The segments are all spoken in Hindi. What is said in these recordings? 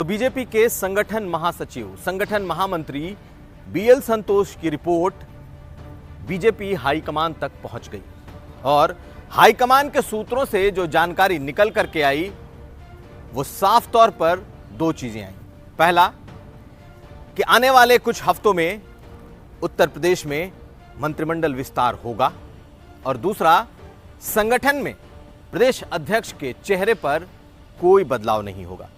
तो बीजेपी के संगठन महासचिव, संगठन महामंत्री बीएल संतोष की रिपोर्ट बीजेपी हाईकमान तक पहुंच गई और हाईकमान के सूत्रों से जो जानकारी निकल करके आई वो साफ तौर पर दो चीजें आई। पहला कि आने वाले कुछ हफ्तों में उत्तर प्रदेश में मंत्रिमंडल विस्तार होगा और दूसरा, संगठन में प्रदेश अध्यक्ष के चेहरे पर कोई बदलाव नहीं होगा,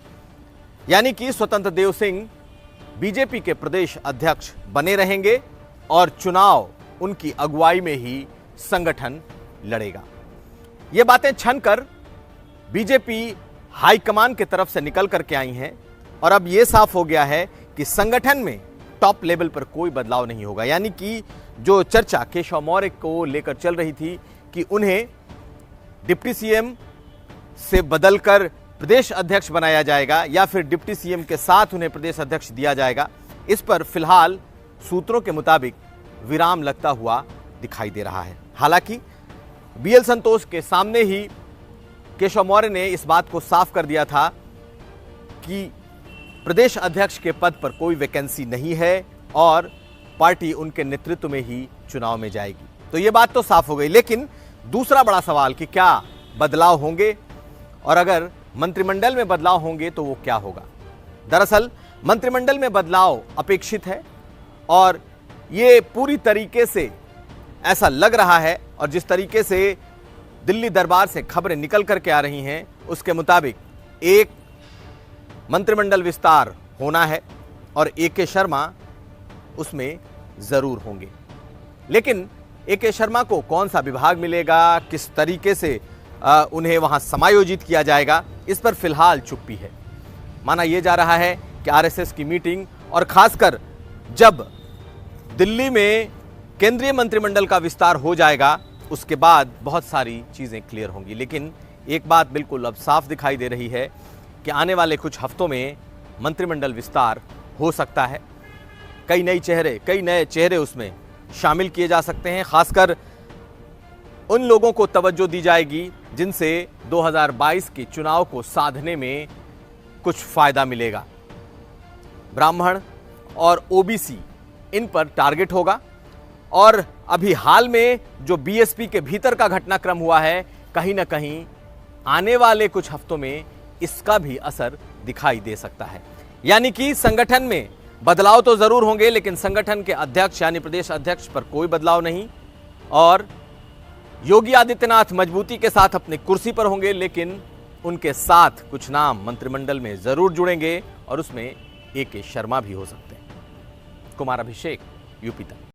यानी कि स्वतंत्र देव सिंह बीजेपी के प्रदेश अध्यक्ष बने रहेंगे और चुनाव उनकी अगुवाई में ही संगठन लड़ेगा। ये बातें छनकर बीजेपी हाईकमान की तरफ से निकल करके आई हैं और अब यह साफ हो गया है कि संगठन में टॉप लेवल पर कोई बदलाव नहीं होगा। यानी कि जो चर्चा केशव मौर्य को लेकर चल रही थी कि उन्हें डिप्टी सीएम से बदलकर प्रदेश अध्यक्ष बनाया जाएगा या फिर डिप्टी सीएम के साथ उन्हें प्रदेश अध्यक्ष दिया जाएगा, इस पर फिलहाल सूत्रों के मुताबिक विराम लगता हुआ दिखाई दे रहा है। हालांकि बीएल संतोष के सामने ही केशव मौर्य ने इस बात को साफ कर दिया था कि प्रदेश अध्यक्ष के पद पर कोई वैकेंसी नहीं है और पार्टी उनके नेतृत्व में ही चुनाव में जाएगी। तो यह बात तो साफ हो गई, लेकिन दूसरा बड़ा सवाल कि क्या बदलाव होंगे और अगर मंत्रिमंडल में बदलाव होंगे तो वो क्या होगा। दरअसल मंत्रिमंडल में बदलाव अपेक्षित है और ये पूरी तरीके से ऐसा लग रहा है और जिस तरीके से दिल्ली दरबार से खबरें निकल करके आ रही हैं उसके मुताबिक एक मंत्रिमंडल विस्तार होना है और ए.के. शर्मा उसमें जरूर होंगे। लेकिन ए.के. शर्मा को कौन सा विभाग मिलेगा, किस तरीके से उन्हें वहां समायोजित किया जाएगा, इस पर फिलहाल चुप्पी है। माना यह जा रहा है कि आरएसएस की मीटिंग और खासकर जब दिल्ली में केंद्रीय मंत्रिमंडल का विस्तार हो जाएगा उसके बाद बहुत सारी चीजें क्लियर होंगी। लेकिन एक बात बिल्कुल अब साफ दिखाई दे रही है कि आने वाले कुछ हफ्तों में मंत्रिमंडल विस्तार हो सकता है। कई नए चेहरे उसमें शामिल किए जा सकते हैं। खासकर उन लोगों को तवज्जो दी जाएगी जिनसे 2022 के चुनाव को साधने में कुछ फायदा मिलेगा। ब्राह्मण और ओबीसी इन पर टारगेट होगा और अभी हाल में जो बीएसपी के भीतर का घटनाक्रम हुआ है, कहीं ना कहीं आने वाले कुछ हफ्तों में इसका भी असर दिखाई दे सकता है। यानी कि संगठन में बदलाव तो जरूर होंगे लेकिन संगठन के अध्यक्ष यानी प्रदेश अध्यक्ष पर कोई बदलाव नहीं और योगी आदित्यनाथ मजबूती के साथ अपनी कुर्सी पर होंगे, लेकिन उनके साथ कुछ नाम मंत्रिमंडल में जरूर जुड़ेंगे और उसमें ए.के. शर्मा भी हो सकते हैं। कुमार अभिषेक, यूपी तक।